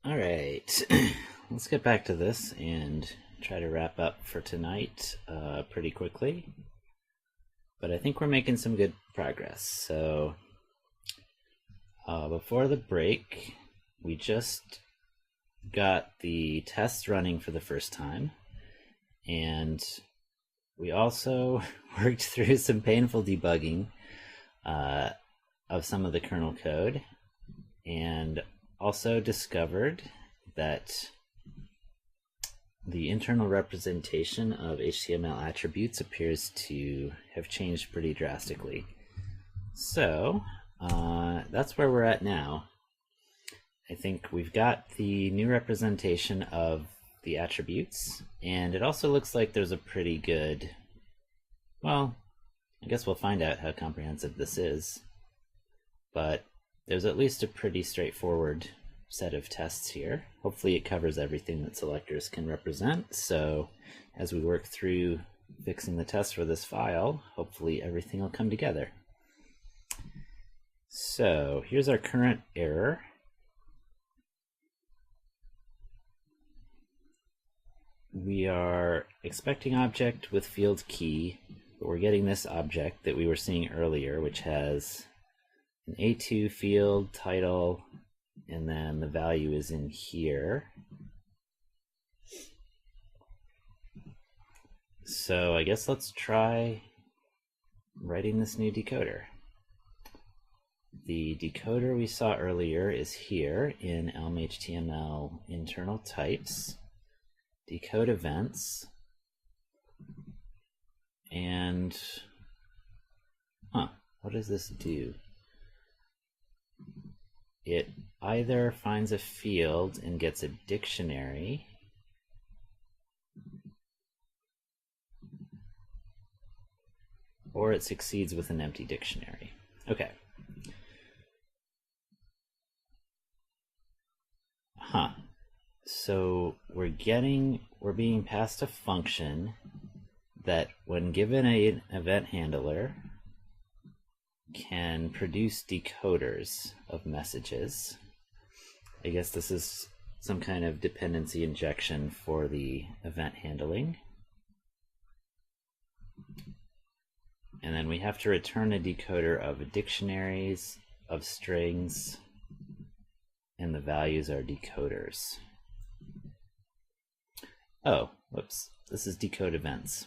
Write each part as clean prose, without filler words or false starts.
All right, let's get back to this and try to wrap up for tonight pretty quickly. But I think we're making some good progress. So before the break, we just got the tests running for the first time. And we also worked through some painful debugging of some of the kernel code, and also discovered that the internal representation of HTML attributes appears to have changed pretty drastically. So that's where we're at now. I think we've got the new representation of the attributes, and it also looks like there's a pretty good, well, I guess we'll find out how comprehensive this is, but there's at least a pretty straightforward set of tests here. Hopefully it covers everything that selectors can represent, so as we work through fixing the test for this file, hopefully everything will come together. So here's our current error. We are expecting object with field key, but we're getting this object that we were seeing earlier, which has an A2 field, title, and then the value is in here. So I guess let's try writing this new decoder. The decoder we saw earlier is here in elm-html internal types, decode events, and what does this do? It either finds a field and gets a dictionary, or it succeeds with an empty dictionary. Okay. So we're being passed a function that, when given an event handler, can produce decoders of messages. I guess this is some kind of dependency injection for the event handling. And then we have to return a decoder of dictionaries, of strings, and the values are decoders. Oh, whoops, this is decode events.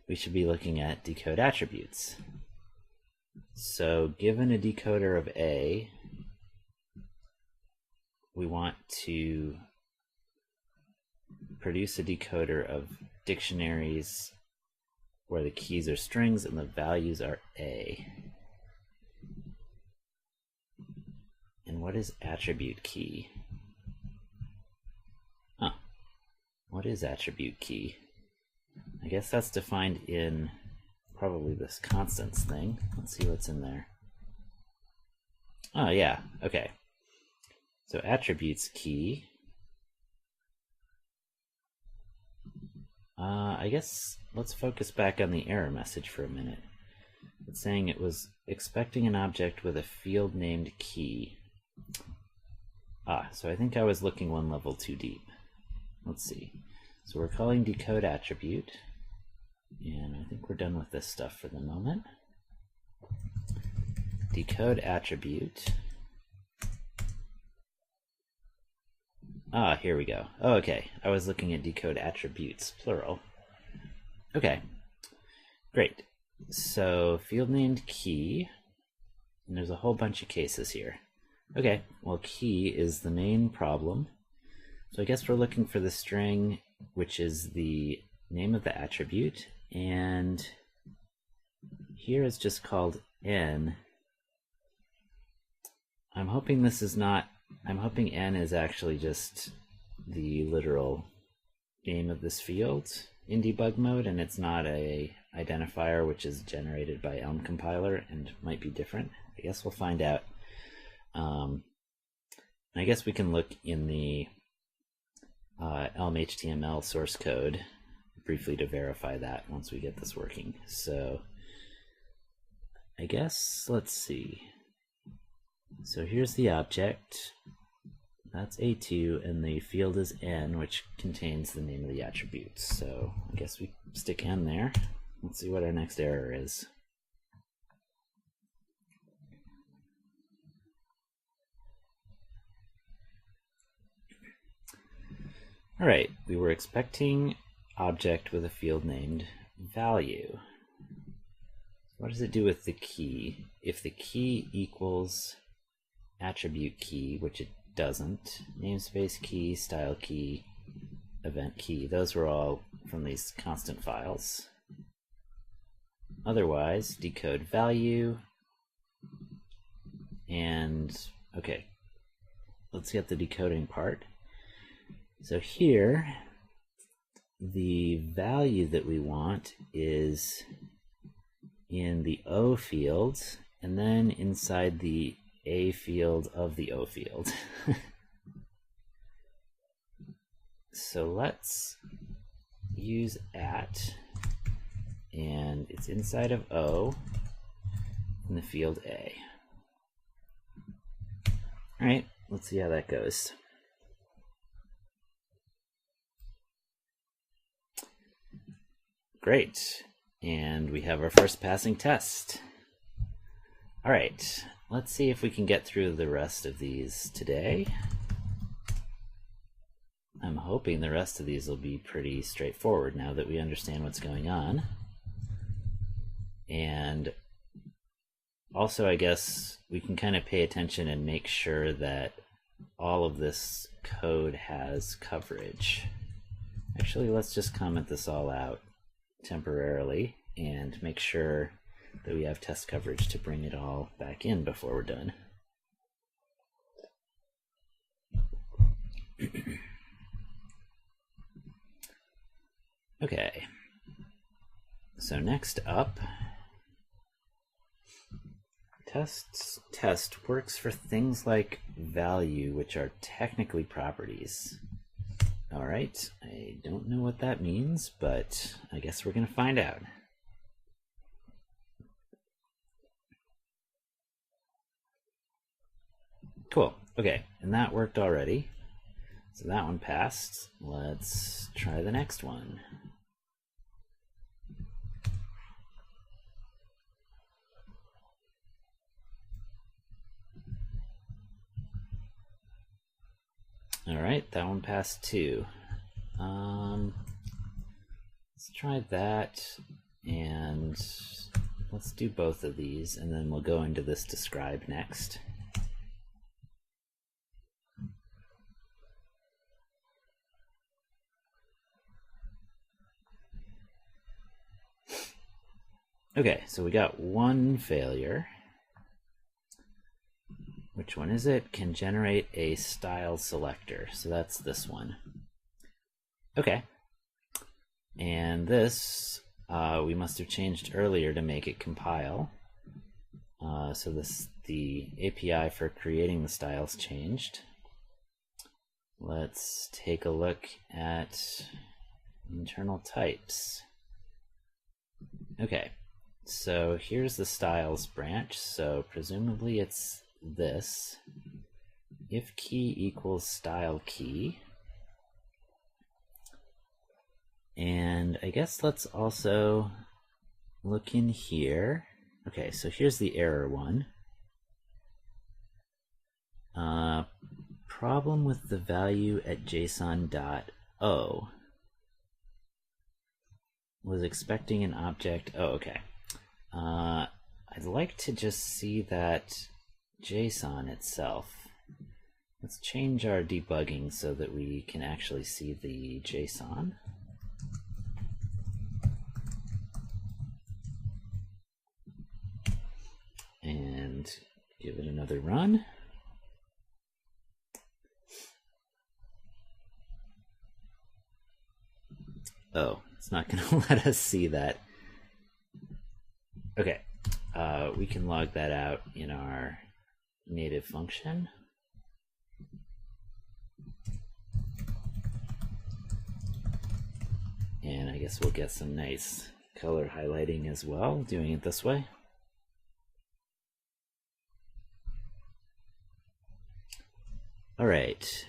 We should be looking at decode attributes. So given a decoder of A, we want to produce a decoder of dictionaries where the keys are strings and the values are A. And what is attribute key? What is attribute key? I guess that's defined in probably this constants thing. Let's see what's in there. Oh yeah, okay. So attributes key. I guess let's focus back on the error message for a minute. It's saying it was expecting an object with a field named key. So I think I was looking one level too deep. Let's see. So we're calling decode attribute, and I think we're done with this stuff for the moment. Decode attribute. Here we go. Oh, okay. I was looking at decode attributes, plural. Okay, great. So field named key, and there's a whole bunch of cases here. Okay, well, key is the main problem. So I guess we're looking for the string, which is the name of the attribute, and here it's just called n. I'm hoping this is not, I'm hoping n is actually just the literal name of this field in debug mode, and it's not a identifier which is generated by Elm compiler and might be different. I guess we'll find out. I guess we can look in the elm-html source code briefly to verify that once we get this working. So I guess, let's see. So here's the object. that's A2, and the field is n, which contains the name of the attribute. So I guess we stick n there. Let's see what our next error is. All right, we were expecting object with a field named value. What does it do with the key? If the key equals attribute key, which it doesn't, namespace key, style key, event key, those were all from these constant files. Otherwise, decode value, and okay, let's get the decoding part. So here, the value that we want is in the O field, and then inside the A field of the O field. So let's use at, and it's inside of O in the field A. All right, let's see how that goes. Great, and we have our first passing test. All right, let's see if we can get through the rest of these today. I'm hoping the rest of these will be pretty straightforward now that we understand what's going on. And also, I guess we can kind of pay attention and make sure that all of this code has coverage. Actually, let's just comment this all out temporarily and make sure that we have test coverage to bring it all back in before we're done. Okay, so next up, test works for things like value, which are technically properties. All right, I don't know what that means, but I guess we're going to find out. Cool, okay, and that worked already. So that one passed. Let's try the next one. All right, that one passed too. Let's try that, and let's do both of these, and then we'll go into this describe next. Okay, so we got one failure. Which one is it? Can generate a style selector. So that's this one. Okay. And this, we must have changed earlier to make it compile. So the API for creating the styles changed. Let's take a look at internal types. Okay. So here's the styles branch, so presumably it's this. If key equals style key. And I guess let's also look in here. Okay, so here's the error one. Problem with the value at json.o. Was expecting an object. Oh, okay. I'd like to just see that JSON itself. Let's change our debugging so that we can actually see the JSON. And give it another run. Oh, it's not going to let us see that. Okay, we can log that out in our native function. And I guess we'll get some nice color highlighting as well, doing it this way. All right.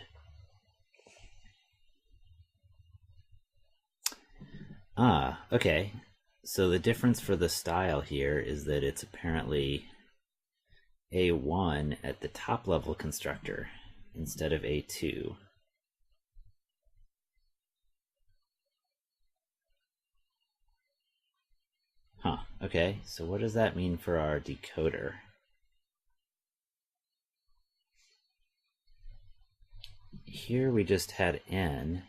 Okay. So the difference for the style here is that it's apparently A1 at the top level constructor instead of A2. Huh, okay, so what does that mean for our decoder? Here we just had n.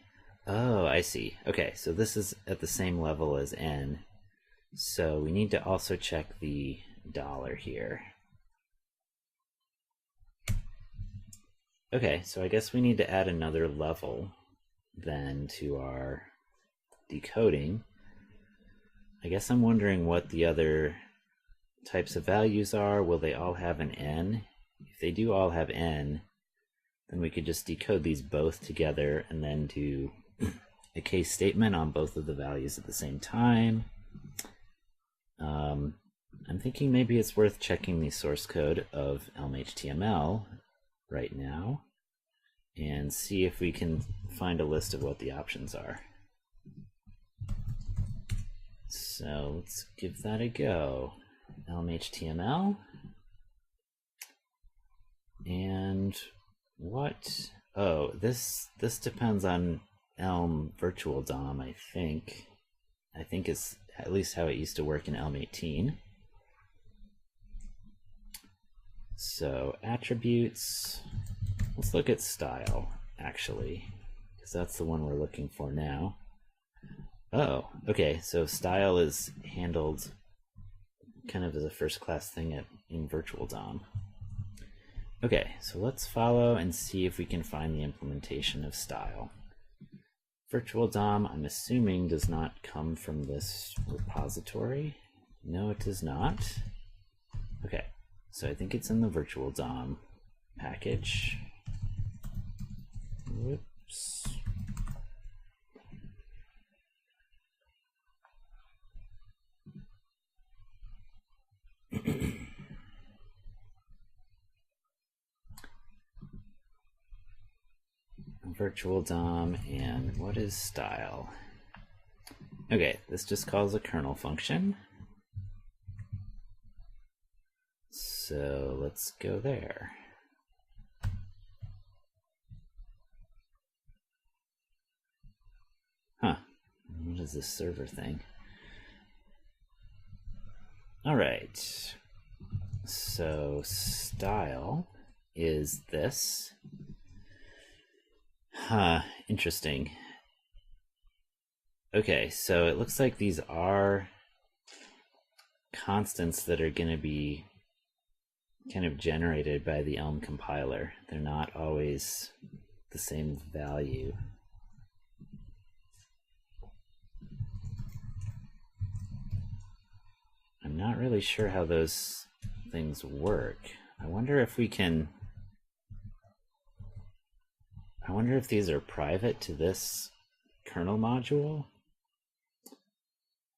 Oh, I see. Okay, so this is at the same level as n. So we need to also check the dollar here. Okay, so I guess we need to add another level then to our decoding. I guess I'm wondering what the other types of values are. Will they all have an n? If they do all have n, then we could just decode these both together and then do a case statement on both of the values at the same time. I'm thinking maybe it's worth checking the source code of elm-html right now and see if we can find a list of what the options are. So let's give that a go. elm-html. And what? Oh, this depends on Elm virtual DOM, I think. I think is at least how it used to work in Elm 18. So attributes, let's look at style actually, because that's the one we're looking for now. Oh, okay, so style is handled kind of as a first class thing in virtual DOM. Okay, so let's follow and see if we can find the implementation of style. Virtual DOM, I'm assuming, does not come from this repository. No, it does not. Okay, so I think it's in the virtual DOM package. Whoops. Virtual DOM, and what is style? Okay, this just calls a kernel function. So let's go there. Huh, what is this server thing? All right, so style is this. Huh, interesting. Okay, so it looks like these are constants that are going to be kind of generated by the Elm compiler. They're not always the same value. I'm not really sure how those things work. I wonder if we can... I wonder if these are private to this kernel module,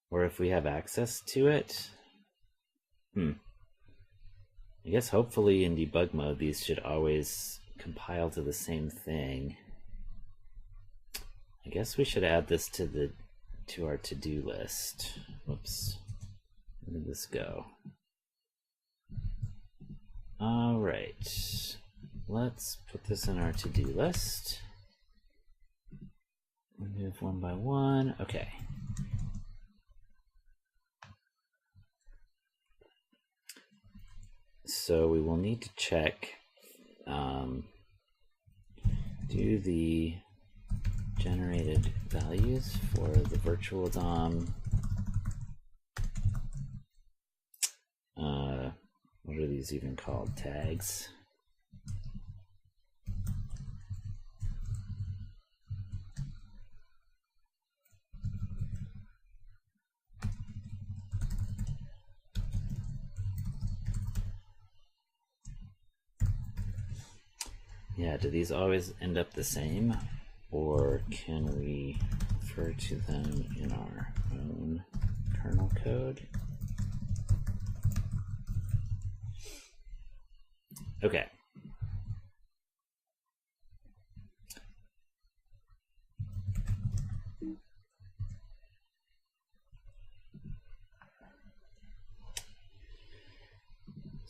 or if we have access to it. I guess hopefully in debug mode these should always compile to the same thing. I guess we should add this to our to-do list. Whoops. Where did this go? All right. Let's put this in our to-do list. Move one by one. Okay. So we will need to check, do the generated values for the virtual DOM. What are these even called? Tags. Yeah, do these always end up the same, or can we refer to them in our own kernel code? Okay.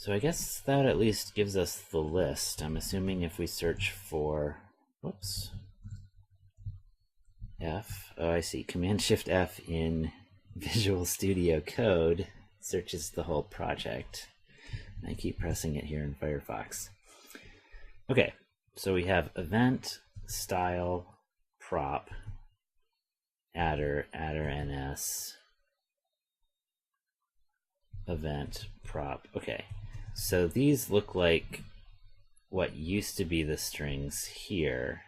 So I guess that at least gives us the list. I'm assuming if we search for, whoops, F, oh I see, Command-Shift-F in Visual Studio Code searches the whole project. I keep pressing it here in Firefox. Okay, so we have event, style, prop, adder, ns, event, prop. Okay, so these look like what used to be the strings here.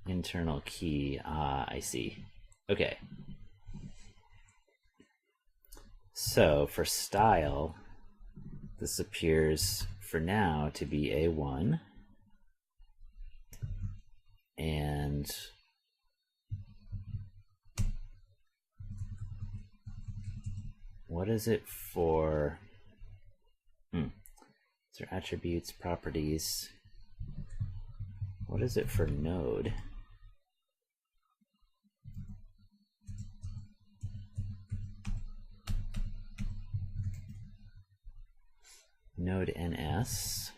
Internal key, I see. Okay. So for style, this appears for now to be A1. And what is it for? Is there attributes, properties? What is it for node? Node ns.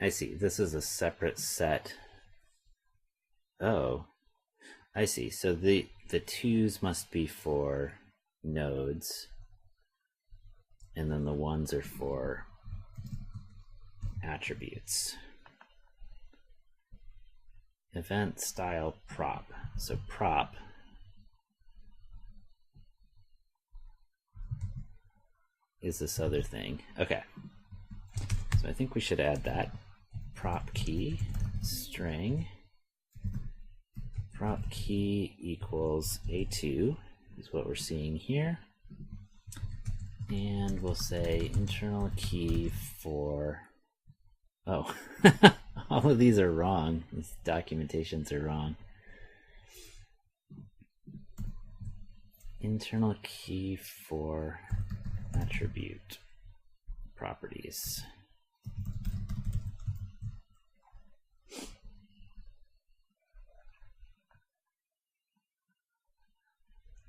I see, this is a separate set. Oh, I see. So the twos must be for nodes, and then the ones are for attributes. Event, style, prop. So prop is this other thing. Okay, so I think we should add that. Prop key string, prop key equals A2 is what we're seeing here. And we'll say internal key for, oh, all of these are wrong. These documentations are wrong. Internal key for attribute properties.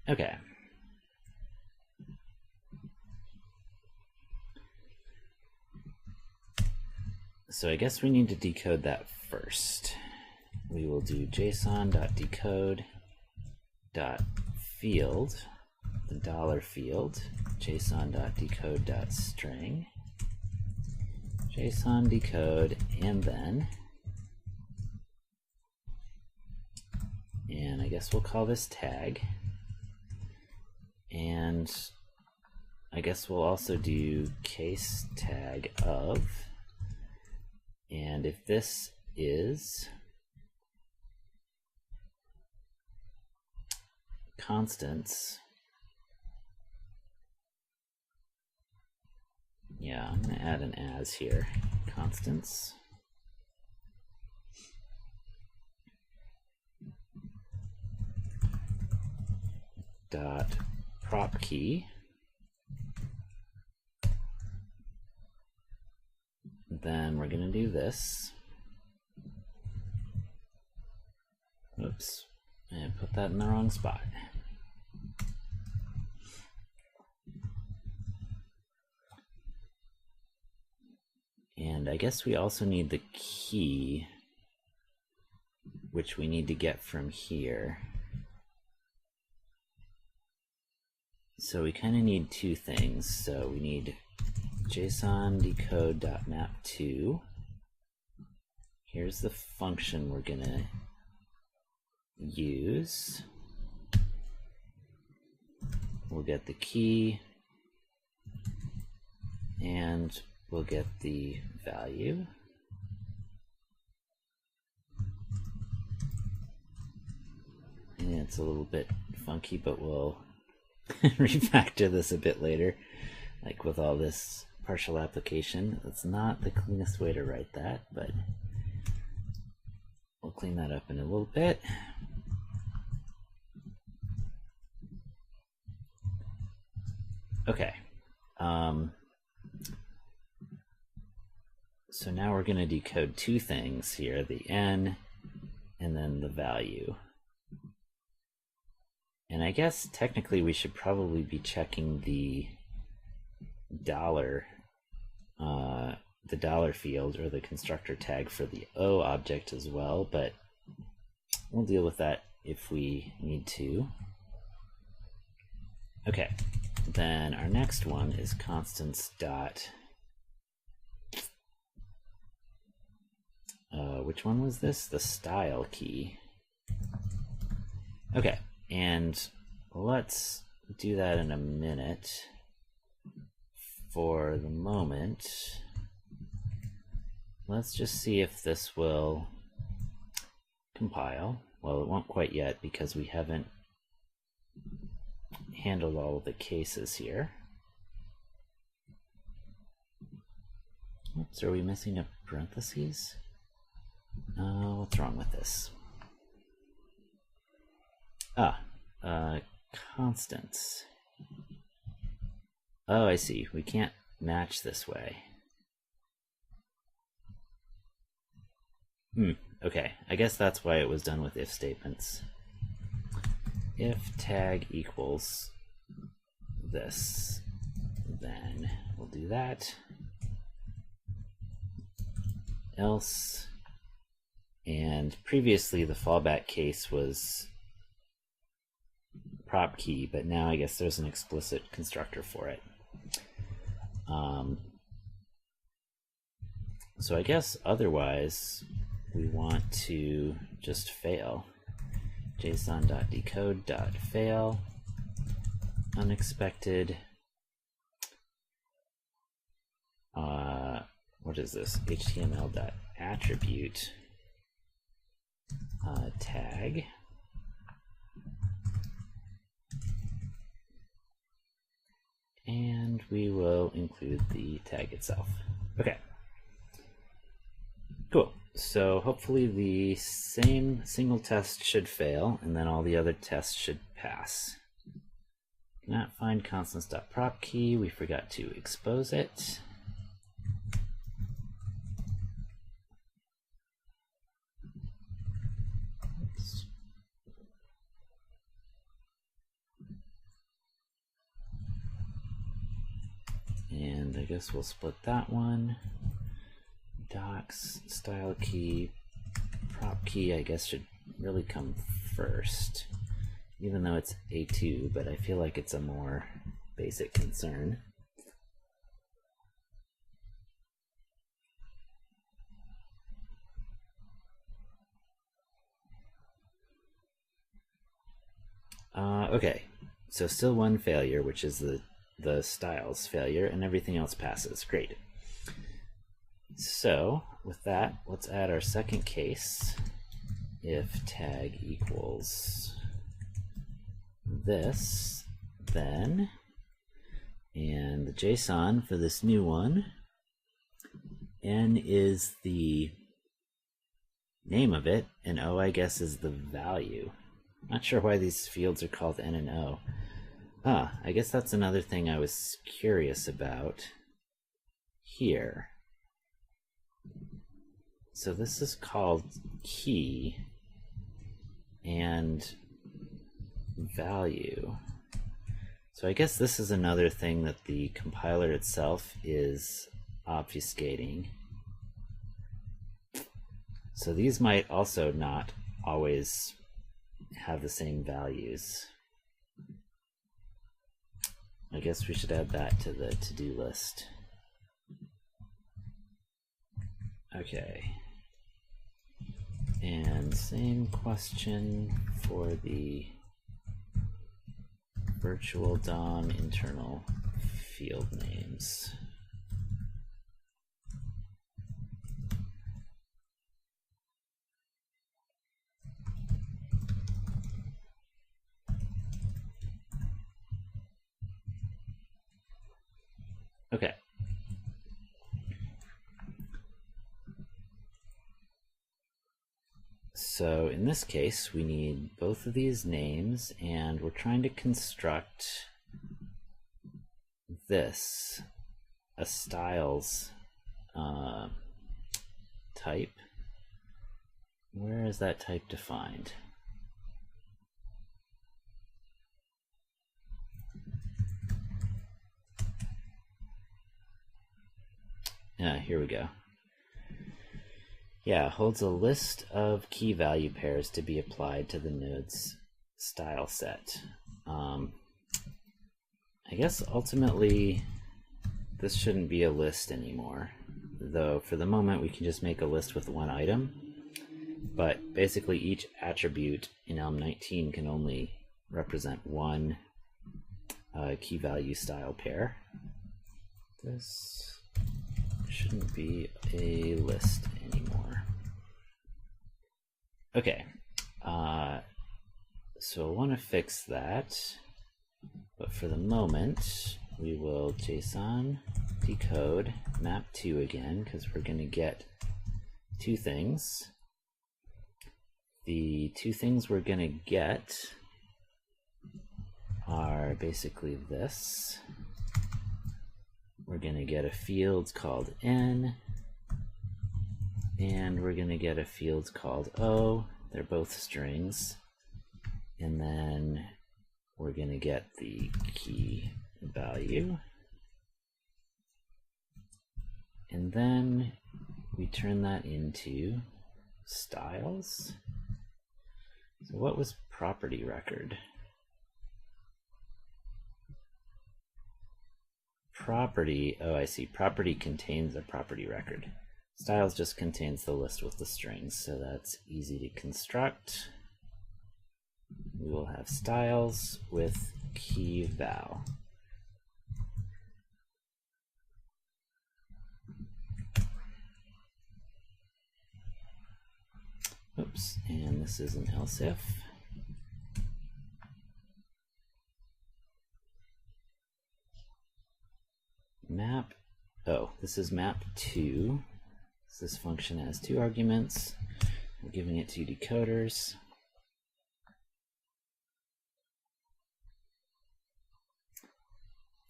Okay. So I guess we need to decode that first. We will do json.decode.field, the dollar field, json.decode.string, JSON decode, and I guess we'll call this tag. And I guess we'll also do case tag of, and if this is constants, yeah, I'm going to add an as here, constants. Dot prop key, then we're going to do this. Oops, I put that in the wrong spot. And I guess we also need the key, which we need to get from here. So we kind of need two things. So we need JSON decode.map2. Here's the function we're gonna use. We'll get the key, and we'll get the value. And it's a little bit funky, but we'll refactor this a bit later, like with all this partial application. It's not the cleanest way to write that, but we'll clean that up in a little bit. Okay. So now we're going to decode two things here, the n and then the value. And I guess technically we should probably be checking the dollar field or the constructor tag for the O object as well, but we'll deal with that if we need to. Okay, then our next one is constants dot. Which one was this? The style key. Okay, and let's do that in a minute. For the moment, let's just see if this will compile. Well, it won't quite yet because we haven't handled all of the cases here. Oops, are we missing a parentheses? What's wrong with this? Constants. Oh, I see. We can't match this way. Okay. I guess that's why it was done with if statements. If tag equals this, then we'll do that. Else, and previously the fallback case was prop key, but now I guess there's an explicit constructor for it. So I guess otherwise we want to just fail. JSON.decode.fail, unexpected, what is this? HTML.attribute tag. And we will include the tag itself. Okay. Cool. So hopefully the same single test should fail, and then all the other tests should pass. Cannot find constants.prop key. We forgot to expose it. Oops. And I guess we'll split that one. Docs, style key, prop key, I guess should really come first, even though it's A2, but I feel like it's a more basic concern. Okay, so still one failure, which is the styles failure, and everything else passes. Great. So with that, let's add our second case. If tag equals this, then, and the JSON for this new one, N is the name of it, and O, I guess, is the value. Not sure why these fields are called N and O. I guess that's another thing I was curious about here. So this is called key and value. So I guess this is another thing that the compiler itself is obfuscating. So these might also not always have the same values. I guess we should add that to the to-do list. Okay. And same question for the virtual DOM internal field names. Okay. So in this case, we need both of these names, and we're trying to construct this, a styles type Where is that type defined? Here we go. Yeah, holds a list of key value pairs to be applied to the node's style set. I guess ultimately this shouldn't be a list anymore, though for the moment we can just make a list with one item. But basically each attribute in elm-19 can only represent one key value style pair. This shouldn't be a list anymore. Okay, so I want to fix that, but for the moment we will JSON decode map2 again, because we're going to get two things. The two things we're going to get are basically this. We're going to get a field called n, and we're going to get a field called o. They're both strings. And then we're going to get the key value. And then we turn that into styles. So what was property record? Property, oh I see, property contains a property record. Styles just contains the list with the strings, so that's easy to construct. We will have styles with key val. Oops, and this is an else if. Map, oh, this is map2. So this function has two arguments. We're giving it two decoders.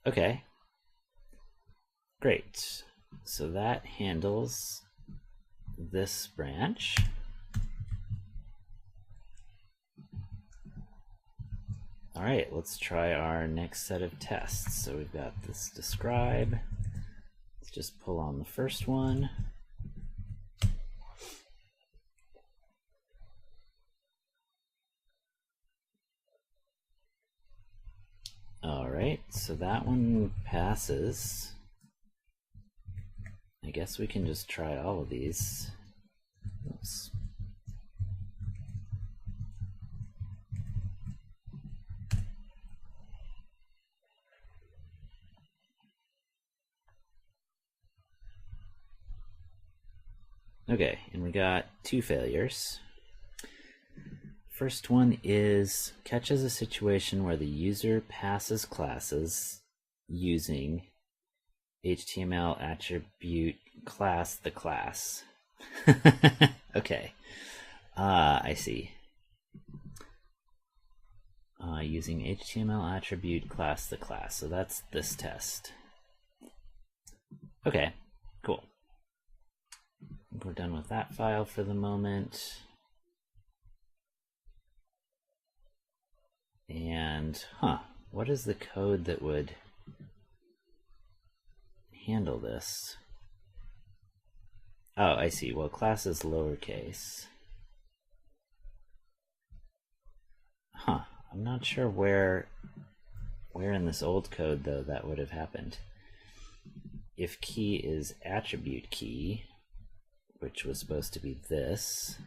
Okay, great. So that handles this branch. All right, let's try our next set of tests. So we've got this describe. Let's just pull on the first one. All right, so that one passes. I guess we can just try all of these. Oops. Okay, and we got two failures. First one is catches a situation where the user passes classes using HTML attribute class the class. Okay, I see. Using HTML attribute class the class, so that's this test. Okay, cool. We're done with that file for the moment. And, what is the code that would handle this? Oh, I see. Well, class is lowercase. I'm not sure where in this old code, though, that would have happened. If key is attribute key, which was supposed to be this,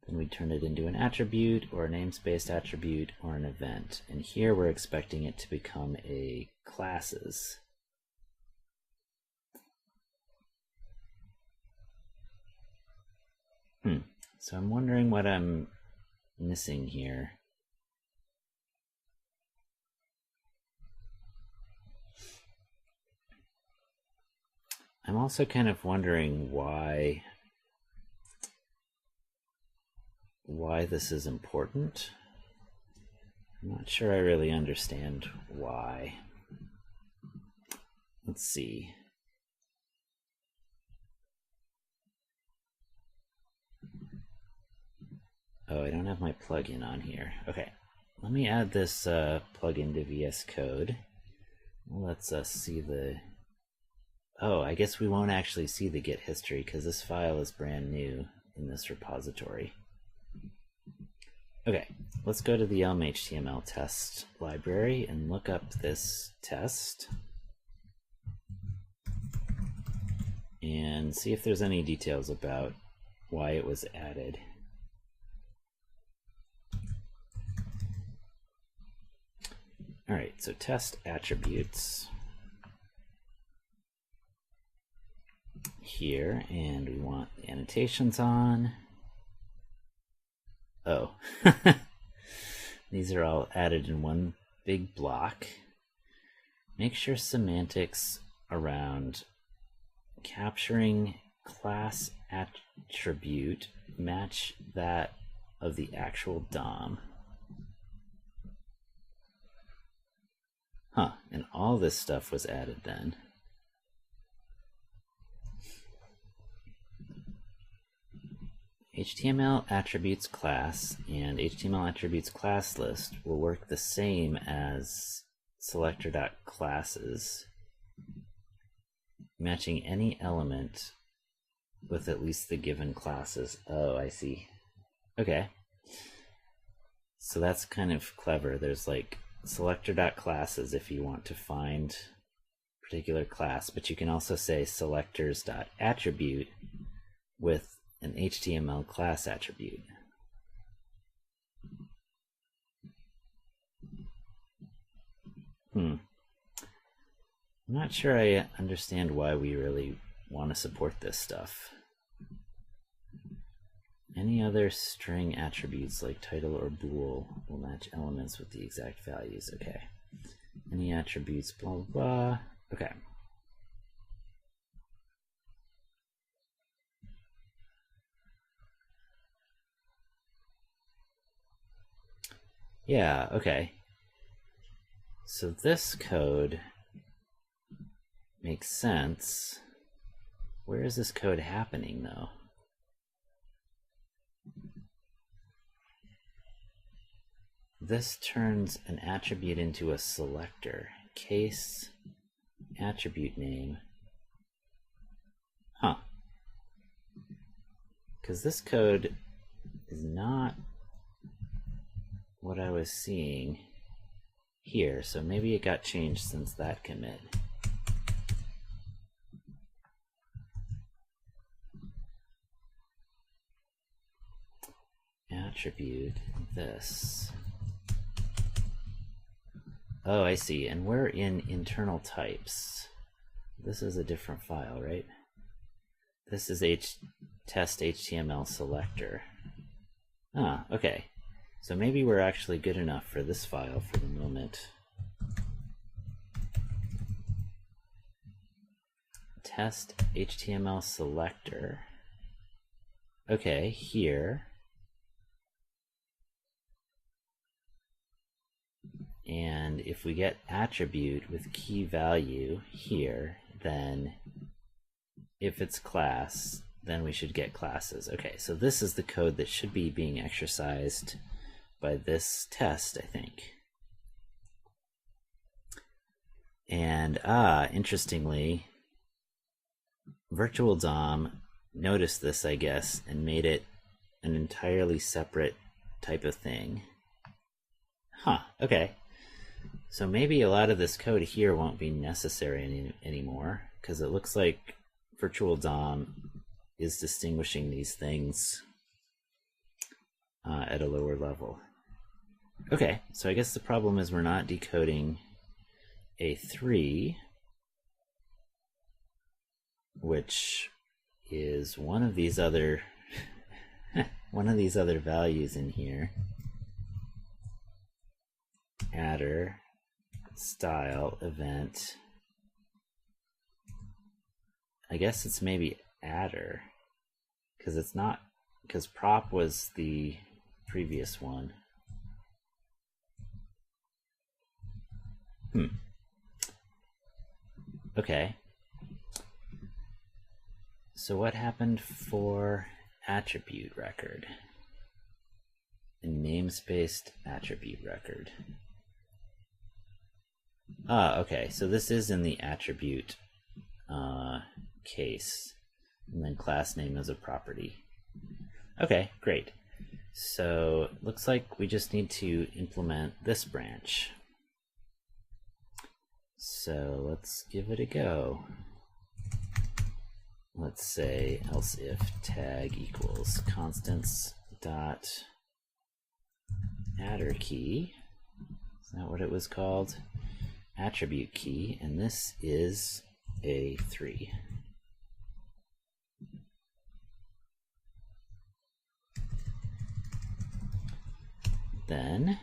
then we turn it into an attribute or a namespaced attribute or an event. And here we're expecting it to become a classes. So I'm wondering what I'm missing here. I'm also kind of wondering why this is important. I'm not sure I really understand why. Let's see. Oh, I don't have my plugin on here. Okay, let me add this plugin to VS Code. Let's see the... Oh, I guess we won't actually see the Git history because this file is brand new in this repository. Okay, let's go to the elm-html-test library and look up this test and see if there's any details about why it was added. All right, so test attributes here, and we want the annotations on. Oh, these are all added in one big block. Make sure semantics around capturing class attribute match that of the actual DOM. Huh, and all this stuff was added then. HTML attributes class and HTML attributes class list will work the same as selector.classes, matching any element with at least the given classes. Oh, I see. Okay. So that's kind of clever. There's like selector.classes if you want to find a particular class, but you can also say selectors.attribute with an HTML class attribute. I'm not sure I understand why we really want to support this stuff. Any other string attributes like title or bool will match elements with the exact values. Okay. Any attributes, blah, blah, blah. Okay. Yeah, okay. So this code makes sense. Where is this code happening, though? This turns an attribute into a selector. Case attribute name. Huh. Because this code is not what I was seeing here, so maybe it got changed since that commit. Attribute this. Oh, I see. And we're in internal types. This is a different file, right? This is test HTML selector. Ah, okay. So maybe we're actually good enough for this file for the moment. Test HTML selector. Okay, here. And if we get attribute with key value here, then if it's class, then we should get classes. Okay, so this is the code that should be being exercised by this test, I think. And interestingly, Virtual DOM noticed this, I guess, and made it an entirely separate type of thing. Huh, okay. So maybe a lot of this code here won't be necessary anymore, because it looks like Virtual DOM is distinguishing these things at a lower level. Okay, so I guess the problem is we're not decoding A3, which is one of these other values in here. Adder, style, event. I guess it's maybe adder, because it's not, because prop was the previous one. Okay. So what happened for attribute record? a namespaced attribute record. Okay, so this is in the attribute case, and then class name is a property. Okay, great. So it looks like we just need to implement this branch. So let's give it a go. Let's say else if tag equals constants dot adder key. Is that what it was called? Attribute key, and this is a 3. Then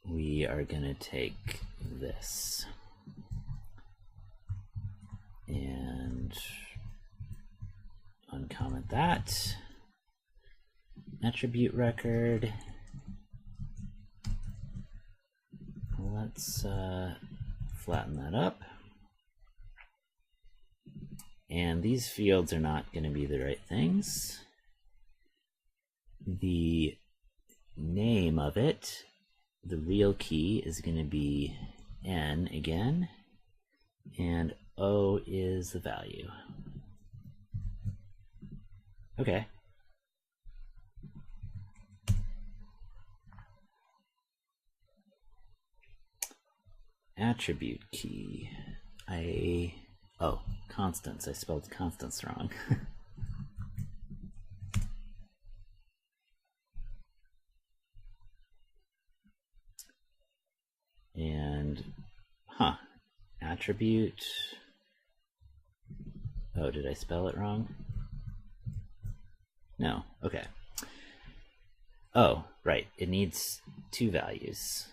we are going to take this and uncomment that. Attribute record. Let's flatten that up. And these fields are not going to be the right things. The name of it, the real key, is going to be n again, and O is the value. Okay. Attribute key. Constants. I spelled constants wrong. And, attribute. Oh, did I spell it wrong? No, okay. Oh, right, it needs 2 values.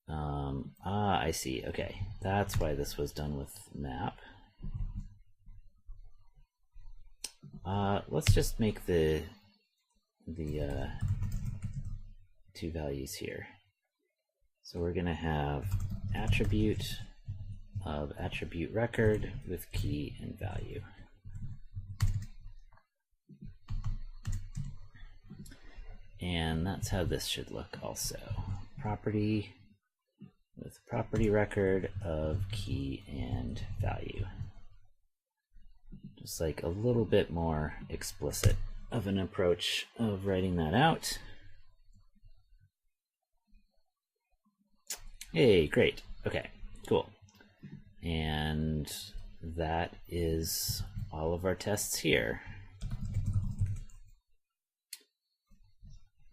I see, okay. That's why this was done with map. Let's just make the 2 values here. So we're going to have attribute of attribute record with key and value. And that's how this should look also. Property with property record of key and value. Just like a little bit more explicit of an approach of writing that out. Hey, great. Okay, cool. And that is all of our tests here.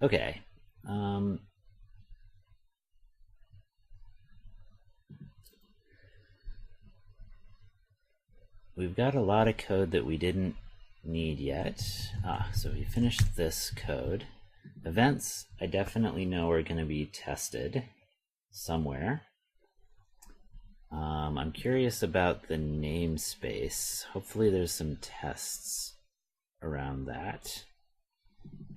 Okay. We've got a lot of code that we didn't need yet. So we finished this code. Events, I definitely know are going to be tested somewhere. I'm curious about the namespace. Hopefully there's some tests around that.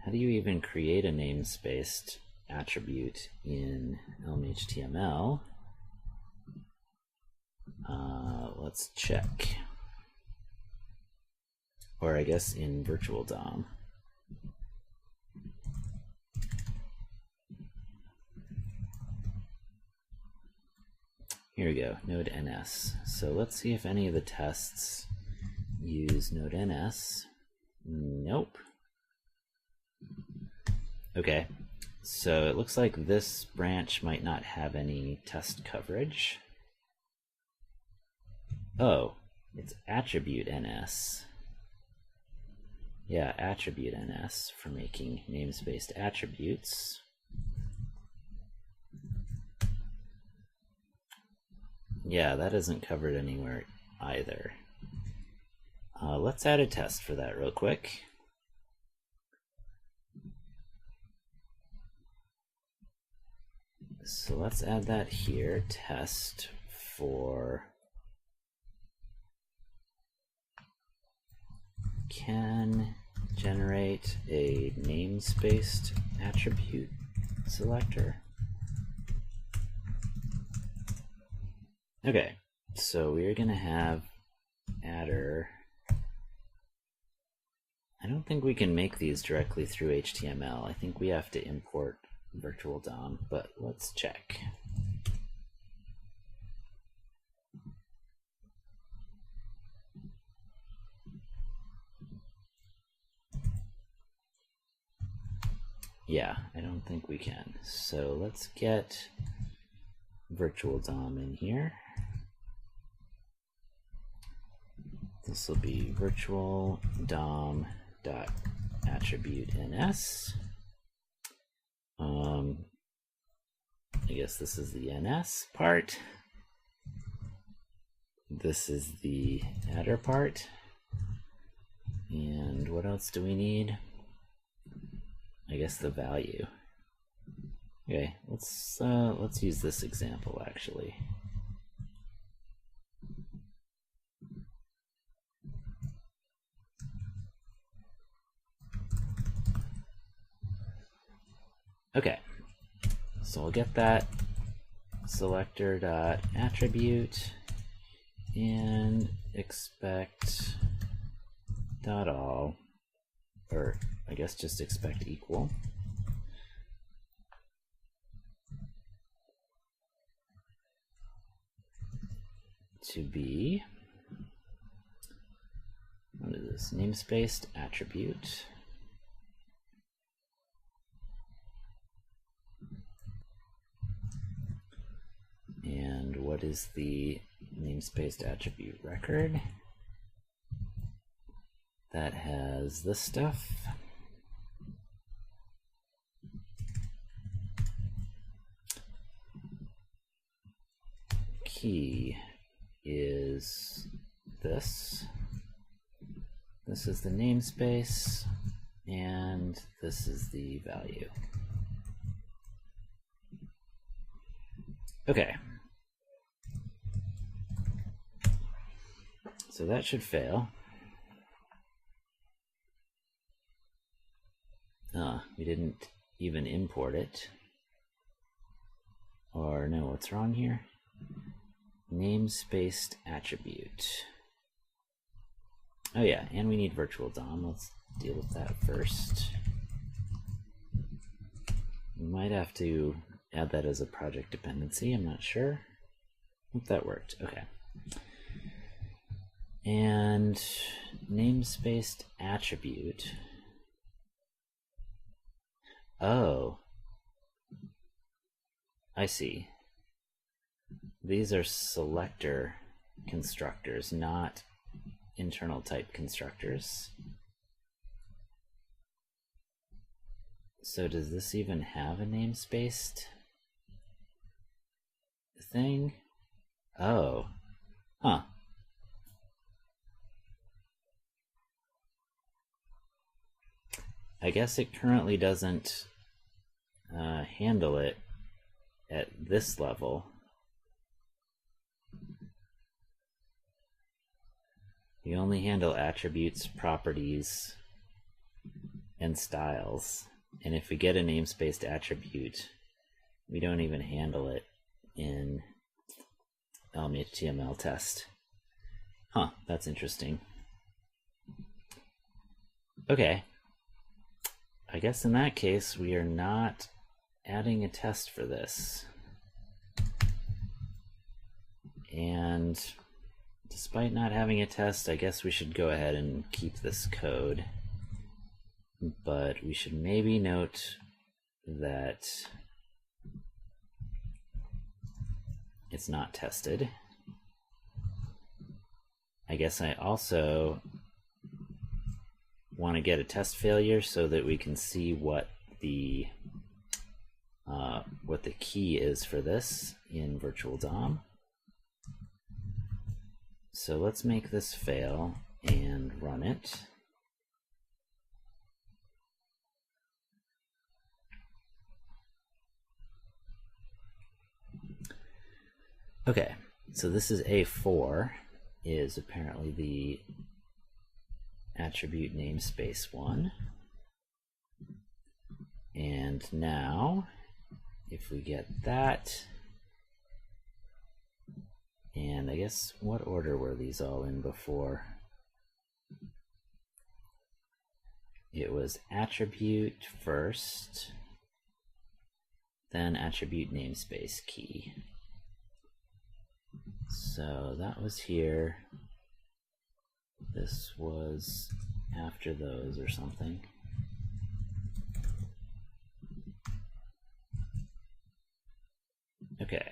How do you even create a namespaced attribute in elm-html? Let's check. Or I guess in virtual DOM. Here we go, node ns. So let's see if any of the tests use node ns. Nope. Okay, so it looks like this branch might not have any test coverage. Oh, it's attribute ns. Yeah, attribute ns for making namespaced attributes. Yeah, that isn't covered anywhere either. Let's add a test for that real quick. So let's add that here, test for can generate a namespaced attribute selector. Okay, so we are going to have adder I don't think we can make these directly through HTML. I think we have to import virtual DOM, but let's check. Yeah, I don't think we can. So let's get virtual DOM in here. This will be virtual DOM dot attribute ns. I guess this is the ns part. This is the header part. And what else do we need? I guess the value. Okay, let's use this example actually. Okay, so we'll get that selector dot attribute and expect dot all, or I guess just expect equal to be, what is this, namespaced attribute. And what is the namespaced attribute record? That has this stuff. Key is this. This is the namespace, and this is the value. Okay. So that should fail. We didn't even import it. Or no, what's wrong here? Namespaced attribute. Oh yeah, and we need virtual DOM. Let's deal with that first. We might have to add that as a project dependency, I'm not sure. Hope that worked. Okay. And namespaced attribute. Oh, I see. These are selector constructors, not internal type constructors. So does this even have a namespaced thing? Oh, huh. I guess it currently doesn't handle it at this level. You only handle attributes, properties, and styles. And if we get a namespaced attribute, we don't even handle it in elm-html-test. Huh, that's interesting. Okay. I guess in that case, we are not adding a test for this. And despite not having a test, I guess we should go ahead and keep this code. But we should maybe note that it's not tested. I guess I also want to get a test failure so that we can see what the key is for this in virtual DOM. So let's make this fail and run it. Okay, so this is A4, is apparently the attribute namespace one. And now, if we get that, and I guess what order were these all in before? it was attribute first, then attribute namespace key. So that was here. This was after those or something. Okay,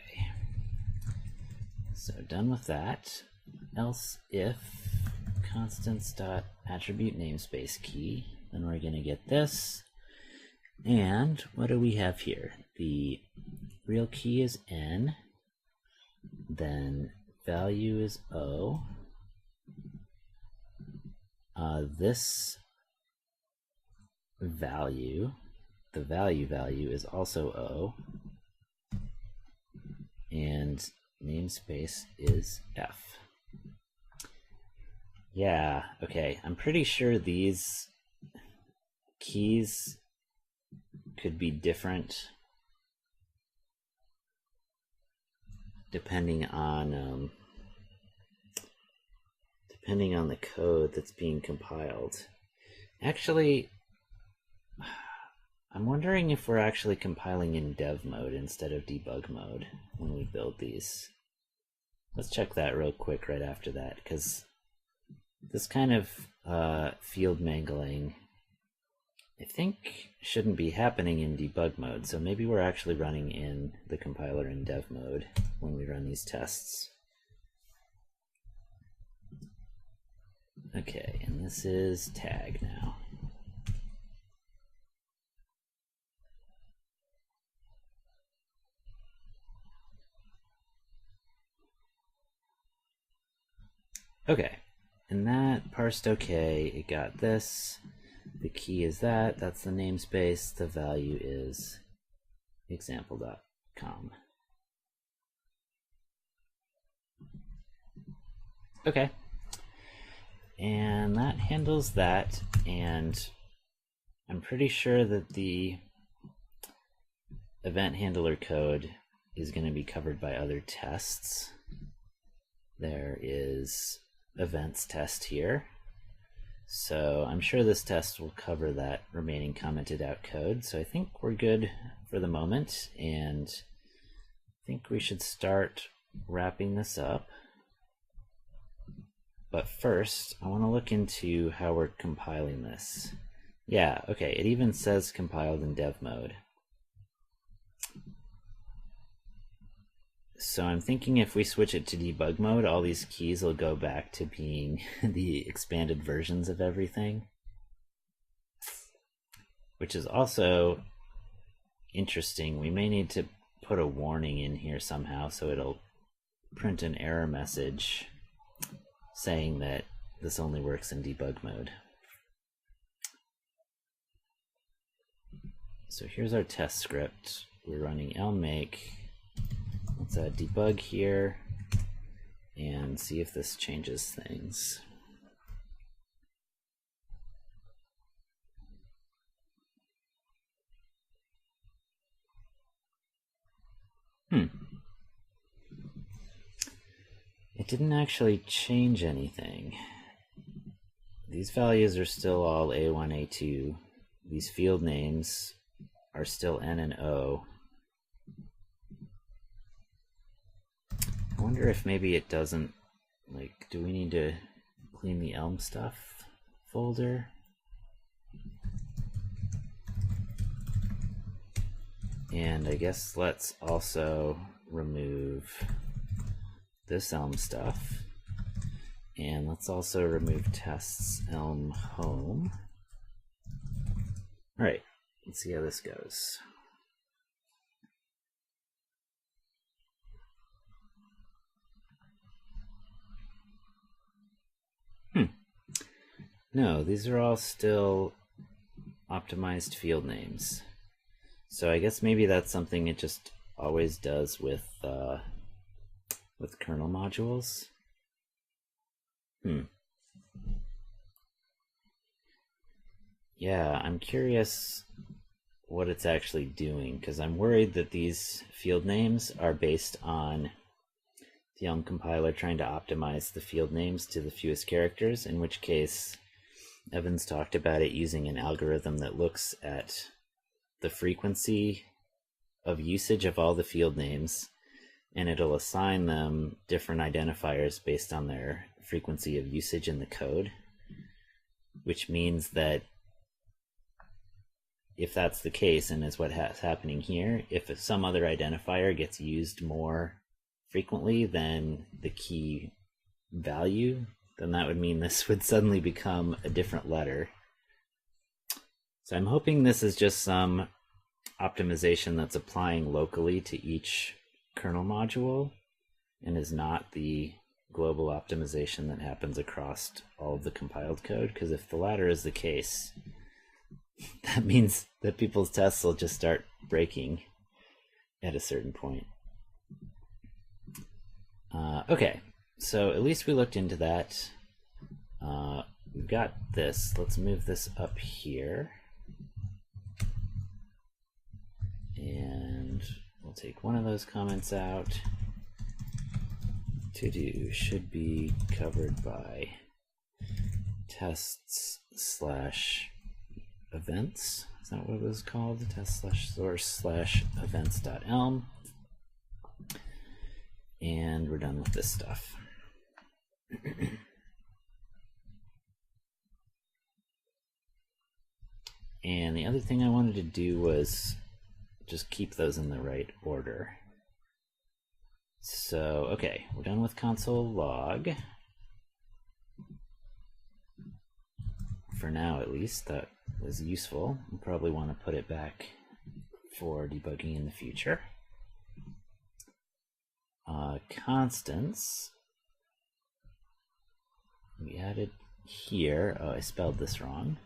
so done with that. Else if constants.attribute namespace key, then we're going to get this. And what do we have here? The real key is n, then value is o. This value, the value is also o, and namespace is f. Yeah, okay, I'm pretty sure these keys could be different depending on the code that's being compiled. Actually, I'm wondering if we're actually compiling in dev mode instead of debug mode when we build these. Let's check that real quick right after that, because this kind of field mangling, I think, shouldn't be happening in debug mode, so maybe we're actually running in the compiler in dev mode when we run these tests. Okay, and this is tag now. Okay, and that parsed okay, it got this. The key is that, that's the namespace, the value is example.com. Okay, and that handles that, and I'm pretty sure that the event handler code is going to be covered by other tests. There is events test here. So I'm sure this test will cover that remaining commented out code. So I think we're good for the moment, and I think we should start wrapping this up. But first, I want to look into how we're compiling this. Yeah, okay, it even says compiled in dev mode. So I'm thinking if we switch it to debug mode, all these keys will go back to being the expanded versions of everything. Which is also interesting. We may need to put a warning in here somehow so it'll print an error message saying that this only works in debug mode. So here's our test script. We're running elm-make. Let's add debug here and see if this changes things. It didn't actually change anything. These values are still all A1, A2. These field names are still N and O. I wonder if maybe it doesn't, like, do we need to clean the Elm stuff folder? And I guess let's also remove this Elm stuff. And let's also remove tests Elm home. All right, let's see how this goes. No, these are all still optimized field names. So I guess maybe that's something it just always does with kernel modules. Yeah, I'm curious what it's actually doing, because I'm worried that these field names are based on the Elm compiler trying to optimize the field names to the fewest characters, in which case Evan's talked about it using an algorithm that looks at the frequency of usage of all the field names, and it'll assign them different identifiers based on their frequency of usage in the code, which means that if that's the case, and is what's happening here, if some other identifier gets used more frequently than the key value, then that would mean this would suddenly become a different letter. So I'm hoping this is just some optimization that's applying locally to each kernel module and is not the global optimization that happens across all of the compiled code, because if the latter is the case, that means that people's tests will just start breaking at a certain point. Okay, so at least we looked into that. We've got this. Let's move this up here. And we'll take one of those comments out. To do should be covered by tests/events. Is that what it was called? Test/source/events.elm. And we're done with this stuff. And the other thing I wanted to do was just keep those in the right order. So, okay, we're done with console log. For now, at least, that was useful. We'll probably want to put it back for debugging in the future. Constants. We added here. Oh, I spelled this wrong.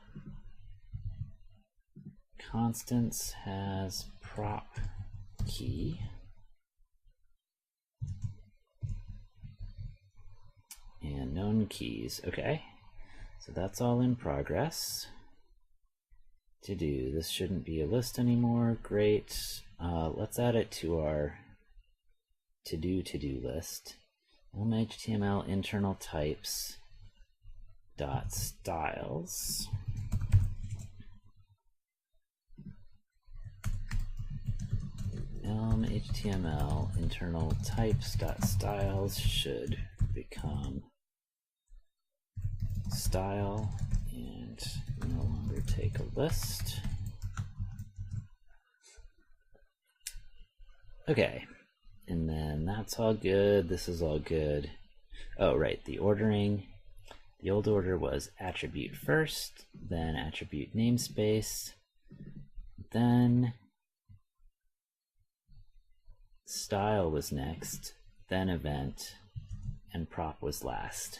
Constants has prop key. And known keys. Okay. So that's all in progress. To do. This shouldn't be a list anymore. Great. Let's add it to our to-do list. elm-html internal types dot styles. elm-html internal types dot styles should become style and no longer take a list. Okay, and then that's all good. This is all good. Oh, right, the ordering. The old order was attribute first, then attribute namespace, then style was next, then event, and prop was last.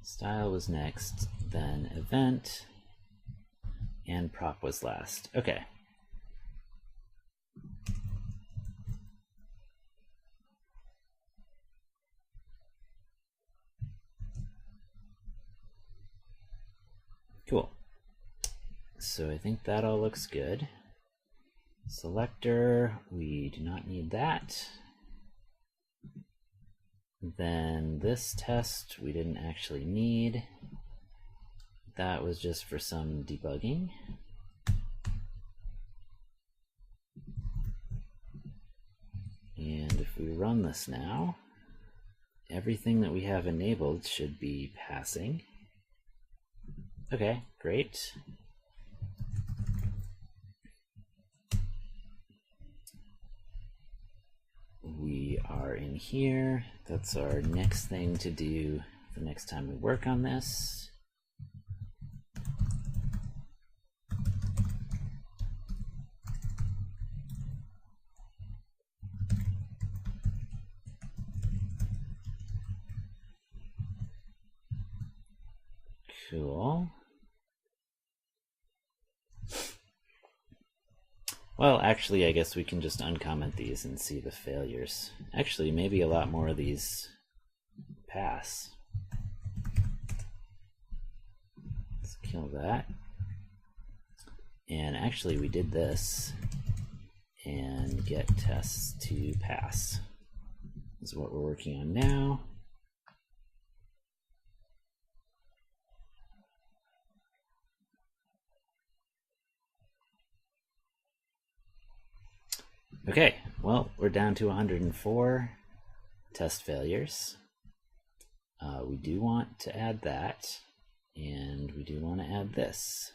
Style was next, then event, and prop was last. Okay. Cool. So I think that all looks good. Selector, we do not need that. Then this test we didn't actually need. That was just for some debugging. And if we run this now, everything that we have enabled should be passing. Okay, great. We are in here. That's our next thing to do the next time we work on this. Cool. Well, actually, I guess we can just uncomment these and see the failures. Actually, maybe a lot more of these pass. Let's kill that. And actually, we did this. and get tests to pass. This is what we're working on now. Okay, well, we're down to 104 test failures. We do want to add that, and we do want to add this.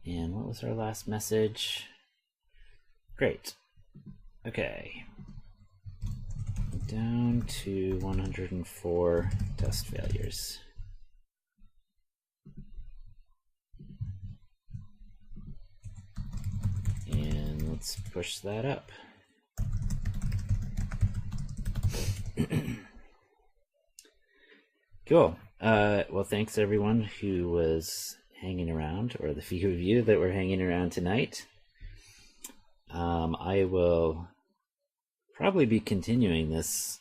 And what was our last message? Great. Okay. Down to 104 test failures. And let's push that up. Cool. Well, thanks everyone who was hanging around, or the few of you that were hanging around tonight. I will probably be continuing this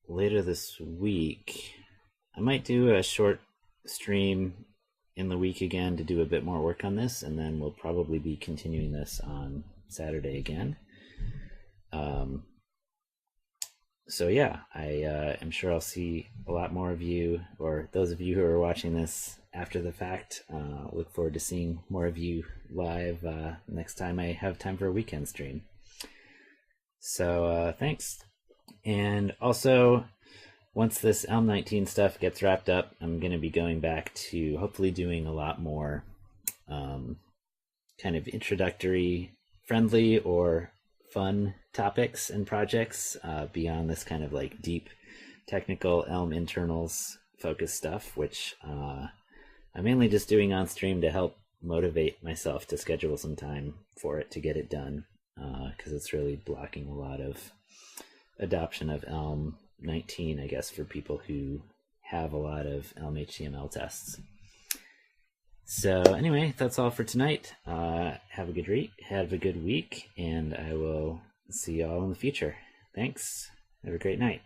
later this week. I might do a short stream in the week again to do a bit more work on this, and then we'll probably be continuing this on Saturday again. So yeah, I am sure I'll see a lot more of you, or those of you who are watching this after the fact. Look forward to seeing more of you live next time I have time for a weekend stream. So thanks. And also, once this Elm-19 stuff gets wrapped up, I'm going to be going back to hopefully doing a lot more kind of introductory, friendly, or fun topics and projects beyond this kind of like deep technical Elm internals focused stuff, which I'm mainly just doing on stream to help motivate myself to schedule some time for it to get it done, because it's really blocking a lot of adoption of Elm-19, I guess, for people who have a lot of elm-html tests. So anyway, that's all for tonight. Have a good week, and I will see you all in the future. Thanks. Have a great night.